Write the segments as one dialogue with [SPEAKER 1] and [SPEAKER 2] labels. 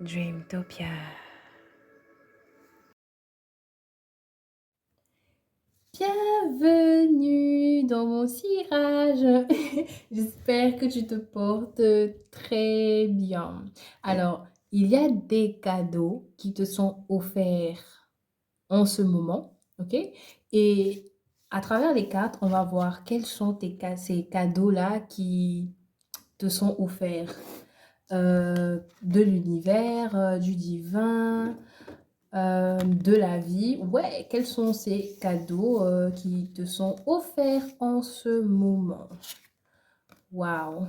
[SPEAKER 1] Dreamtopia. Bienvenue dans mon cirage. J'espère que tu te portes très bien. Alors, il y a des cadeaux qui te sont offerts en ce moment, ok? Et à travers les cartes, on va voir quels sont ces cadeaux-là qui te sont offerts. De l'univers, du divin, de la vie. Ouais, quels sont ces cadeaux qui te sont offerts en ce moment? Waouh!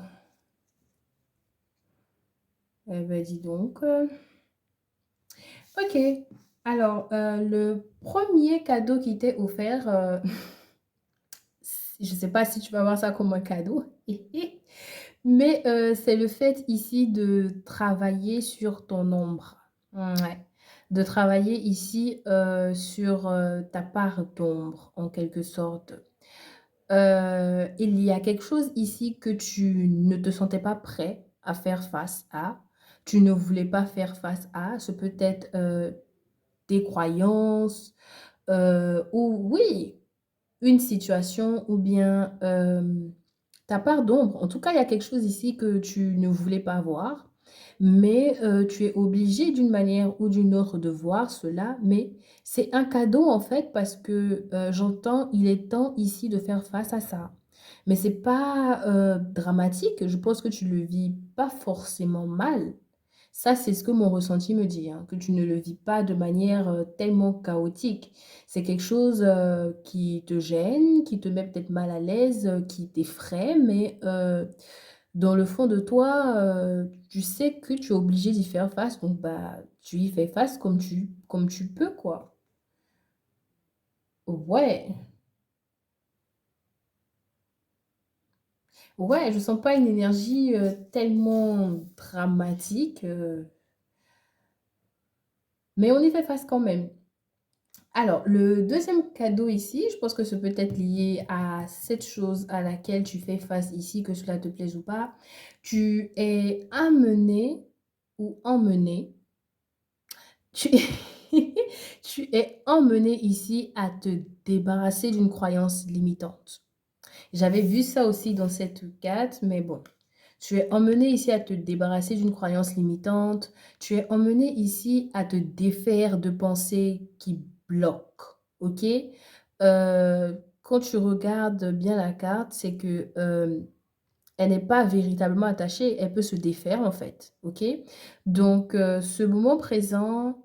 [SPEAKER 1] Eh ben, dis donc. Ok. Alors, le premier cadeau qui t'est offert, je ne sais pas si tu vas voir ça comme un cadeau, mais c'est le fait ici de travailler sur ton ombre. Ouais. De travailler ici sur ta part d'ombre, en quelque sorte. Il y a quelque chose ici que tu ne te sentais pas prêt à faire face à. Tu ne voulais pas faire face à. Ce peut être des croyances ou oui, une situation ou bien ta part d'ombre. En tout cas, il y a quelque chose ici que tu ne voulais pas voir, mais tu es obligé d'une manière ou d'une autre de voir cela. Mais c'est un cadeau en fait parce que j'entends, il est temps ici de faire face à ça. Mais c'est pas dramatique. Je pense que tu le vis pas forcément mal. Ça, c'est ce que mon ressenti me dit, hein, que tu ne le vis pas de manière tellement chaotique. C'est quelque chose qui te gêne, qui te met peut-être mal à l'aise, qui t'effraie, mais dans le fond de toi, tu sais que tu es obligé d'y faire face, donc bah, tu y fais face comme tu peux, quoi. Ouais, ouais, je sens pas une énergie tellement dramatique, mais on y fait face quand même. Alors, le deuxième cadeau ici, je pense que ce peut être lié à cette chose à laquelle tu fais face ici, que cela te plaise ou pas. Tu es amené ou emmené, tu, tu es emmené ici à te débarrasser d'une croyance limitante. J'avais vu ça aussi dans cette carte, mais bon. Tu es emmené ici à te débarrasser d'une croyance limitante. Tu es emmené ici à te défaire de pensées qui bloquent. OK? Quand tu regardes bien la carte, c'est que elle n'est pas véritablement attachée. Elle peut se défaire en fait. OK? Donc, ce moment présent,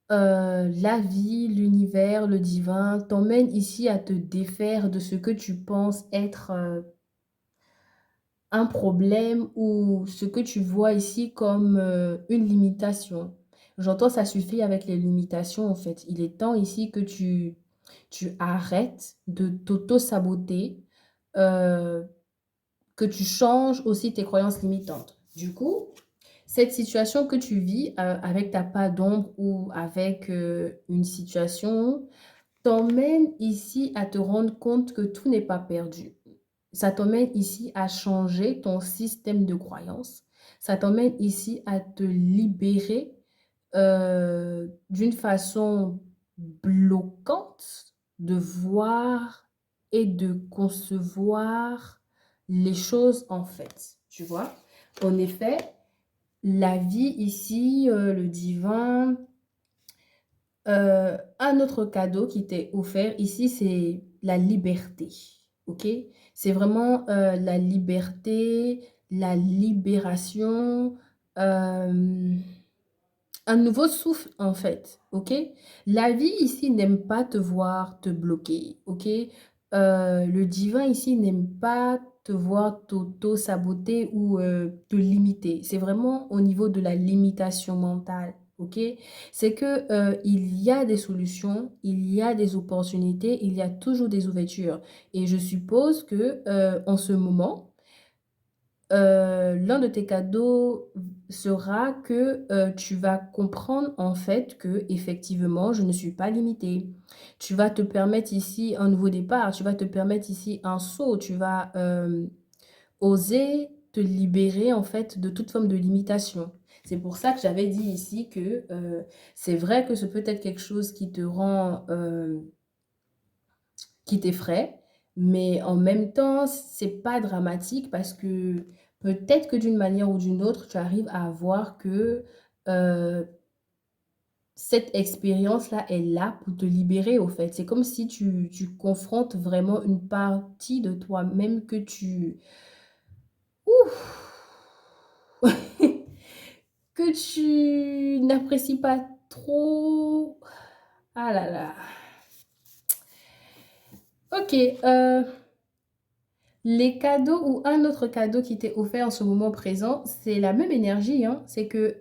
[SPEAKER 1] la vie, l'univers, le divin t'emmène ici à te défaire de ce que tu penses être un problème ou ce que tu vois ici comme une limitation. J'entends ça suffit avec les limitations en fait. Il est temps ici que tu arrêtes de t'auto-saboter, euh, que tu changes aussi tes croyances limitantes. Du coup, cette situation que tu vis avec ta part d'ombre ou avec une situation t'emmène ici à te rendre compte que tout n'est pas perdu. Ça t'emmène ici à changer ton système de croyance. Ça t'emmène ici à te libérer d'une façon bloquante de voir et de concevoir les choses en fait. Tu vois? En effet, la vie ici, le divin, un autre cadeau qui t'est offert ici, c'est la liberté, OK? C'est vraiment, la liberté, la libération, hem, un nouveau souffle, en fait, OK? La vie ici n'aime pas te voir te bloquer, OK? Le divin ici n'aime pas te voir t'auto-saboter ou, te limiter. C'est vraiment au niveau de la limitation mentale, OK? C'est que, il y a des solutions, il y a des opportunités, il y a toujours des ouvertures et je suppose que, en ce moment, l'un de tes cadeaux sera que, tu vas comprendre en fait que effectivement je ne suis pas limitée. Tu vas te permettre ici un nouveau départ, tu vas te permettre ici un saut, tu vas, oser te libérer en fait de toute forme de limitation. C'est pour ça que j'avais dit ici que, c'est vrai que ce peut être quelque chose qui te rend, qui t'effraie, mais en même temps, c'est pas dramatique parce que peut-être que d'une manière ou d'une autre, tu arrives à voir que, heu, cette expérience-là est là pour te libérer, au fait. C'est comme si tu confrontes vraiment une partie de toi-même que tu que tu n'apprécies pas trop. Ah là là. OK, les cadeaux ou un autre cadeau qui t'est offert en ce moment présent, c'est la même énergie, hein. C'est que,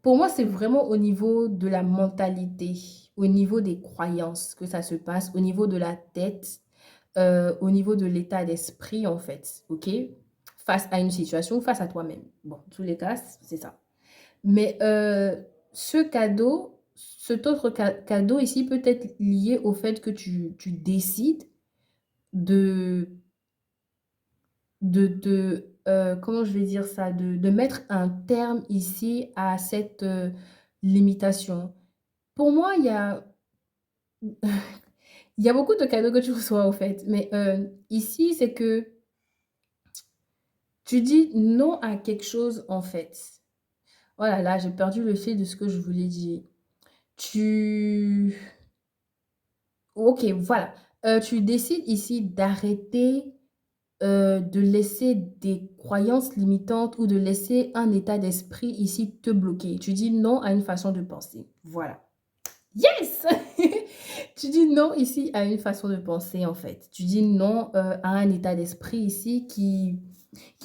[SPEAKER 1] pour moi, c'est vraiment au niveau de la mentalité, au niveau des croyances que ça se passe, au niveau de la tête, au niveau de l'état d'esprit, en fait, OK? Face à une situation, face à toi-même. Bon, dans tous les cas, c'est ça. Mais, ce cadeau, cet autre cadeau ici peut être lié au fait que tu décides de comment je vais dire ça? De mettre un terme ici à cette, limitation. Pour moi, il y a beaucoup de cadeaux que tu reçois, au fait, mais, ici, c'est que tu dis non à quelque chose, en fait. Oh là là, j'ai perdu le fil de ce que je voulais dire. Tu OK, voilà, tu décides ici d'arrêter, de laisser des croyances limitantes ou de laisser un état d'esprit ici te bloquer. Tu dis non à une façon de penser. Voilà. Yes! Tu dis non ici à une façon de penser, en fait. Tu dis non, à un état d'esprit ici qui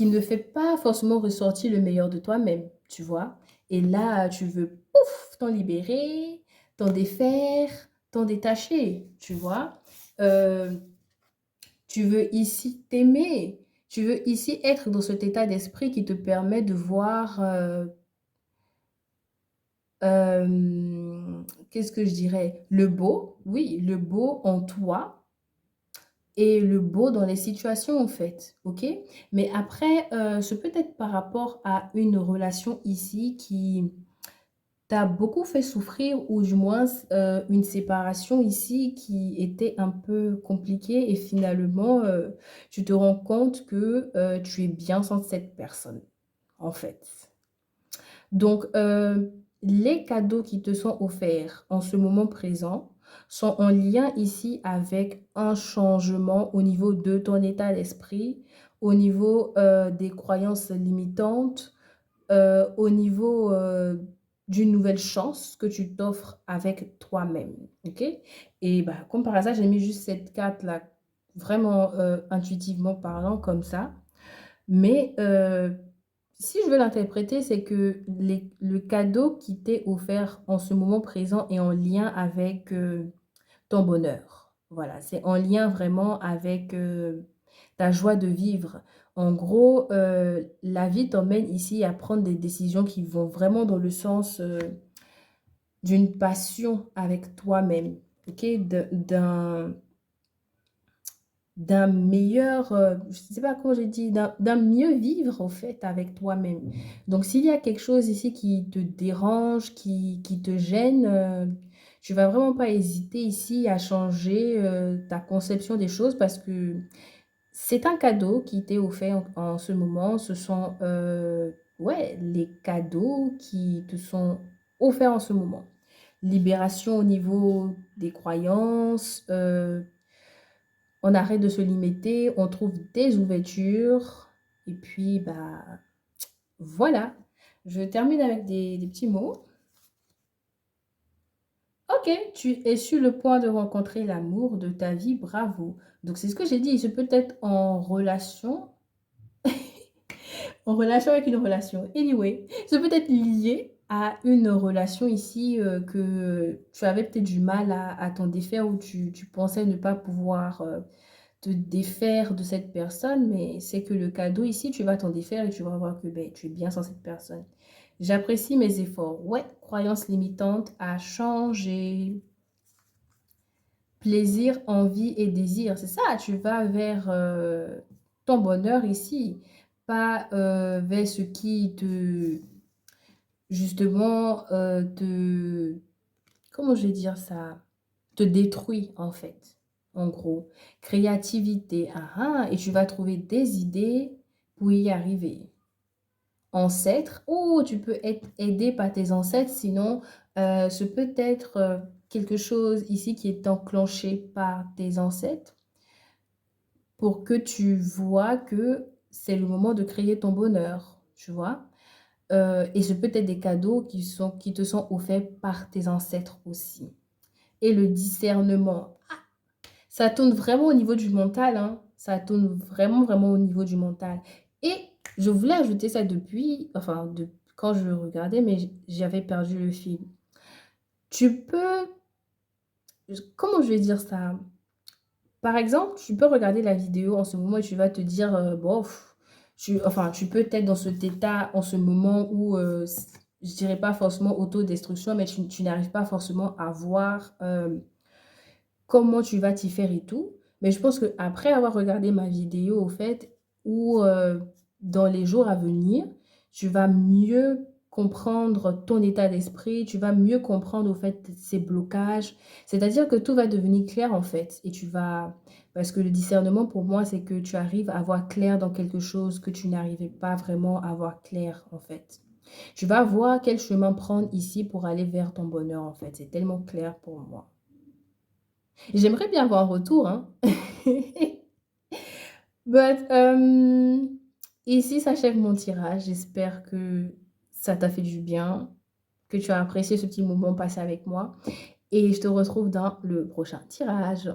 [SPEAKER 1] ne fait pas forcément ressortir le meilleur de toi-même, tu vois? Et là, tu veux, pouf, t'en libérer, t'en défaire, t'en détacher, tu vois? Heu, Tu veux ici t'aimer, tu veux ici être dans cet état d'esprit qui te permet de voir, qu'est-ce que je dirais? Le beau, oui, le beau en toi et le beau dans les situations, en fait, OK? Mais après, ce peut être par rapport à une relation ici qui t'a beaucoup fait souffrir ou du moins une séparation ici qui était un peu compliquée et finalement, tu te rends compte que, tu es bien sans cette personne, en fait. Donc, les cadeaux qui te sont offerts en ce moment présent sont en lien ici avec un changement au niveau de ton état d'esprit, au niveau, des croyances limitantes, au niveau, d'une nouvelle chance que tu t'offres avec toi-même, OK? Et bah, comme par hasard, j'ai mis juste cette carte-là, vraiment, intuitivement parlant comme ça. Mais, si je veux l'interpréter, c'est que le cadeau qui t'est offert en ce moment présent est en lien avec, ton bonheur. Voilà, c'est en lien vraiment avec, ta joie de vivre. En gros, la vie t'emmène ici à prendre des décisions qui vont vraiment dans le sens, d'une passion avec toi-même, OK? D'un meilleur, je sais pas comment j'ai dit, d'un mieux vivre en fait avec toi-même. Donc s'il y a quelque chose ici qui te dérange, qui te gêne, tu vas vraiment pas hésiter ici à changer, ta conception des choses parce que c'est un cadeau qui t'est offert en ce moment. Ce sont, ouais, les cadeaux qui te sont offerts en ce moment. Libération au niveau des croyances, on arrête de se limiter, on trouve des ouvertures et puis, bah, voilà. Je termine avec des petits mots. OK, tu es sur le point de rencontrer l'amour de ta vie, bravo. Donc c'est ce que j'ai dit, je peux être en relation avec une relation. Anyway, ça peut être lié à une relation ici, que tu avais peut-être du mal à t'en défaire ou tu pensais ne pas pouvoir, te défaire de cette personne, mais c'est que le cadeau ici, tu vas t'en défaire et tu vas voir que, beh, tu es bien sans cette personne. J'apprécie mes efforts. Ouais, croyance limitante à changer. Plaisir, envie et désir, c'est ça, tu vas vers, ton bonheur ici. pas, vers ce qui te justement, te comment je vais dire ça? Te détruit, en fait, en gros. Créativité, ah ah, et tu vas trouver des idées pour y arriver. Ancêtres, oh, tu peux être aidé par tes ancêtres, sinon, ce peut être, quelque chose ici qui est enclenché par tes ancêtres pour que tu vois que c'est le moment de créer ton bonheur, tu vois? Et ce peut être des cadeaux qui te sont offerts par tes ancêtres aussi. Et le discernement, ça tourne vraiment au niveau du mental, hein. Ça tourne vraiment, vraiment au niveau du mental. Et je voulais ajouter ça depuis enfin, de quand je le regardais, mais j'avais perdu le fil. Tu peux comment je vais dire ça? Par exemple, tu peux regarder la vidéo en ce moment et tu vas te dire, bof, tu peux être dans cet état en ce moment où, je dirais pas forcément autodestruction, mais tu n'arrives pas forcément à voir, comment tu vas t'y faire et tout. Mais je pense qu'après avoir regardé ma vidéo, au fait, ou, dans les jours à venir, tu vas mieux comprendre ton état d'esprit, tu vas mieux comprendre, au fait, ces blocages. C'est-à-dire que tout va devenir clair, en fait, et tu vas parce que le discernement, pour moi, c'est que tu arrives à voir clair dans quelque chose que tu n'arrivais pas vraiment à voir clair, en fait. Tu vas voir quel chemin prendre ici pour aller vers ton bonheur, en fait. C'est tellement clair pour moi. J'aimerais bien avoir un retour, hein. But, ici s'achève mon tirage. J'espère que ça t'a fait du bien, que tu as apprécié ce petit moment passé avec moi et je te retrouve dans le prochain tirage.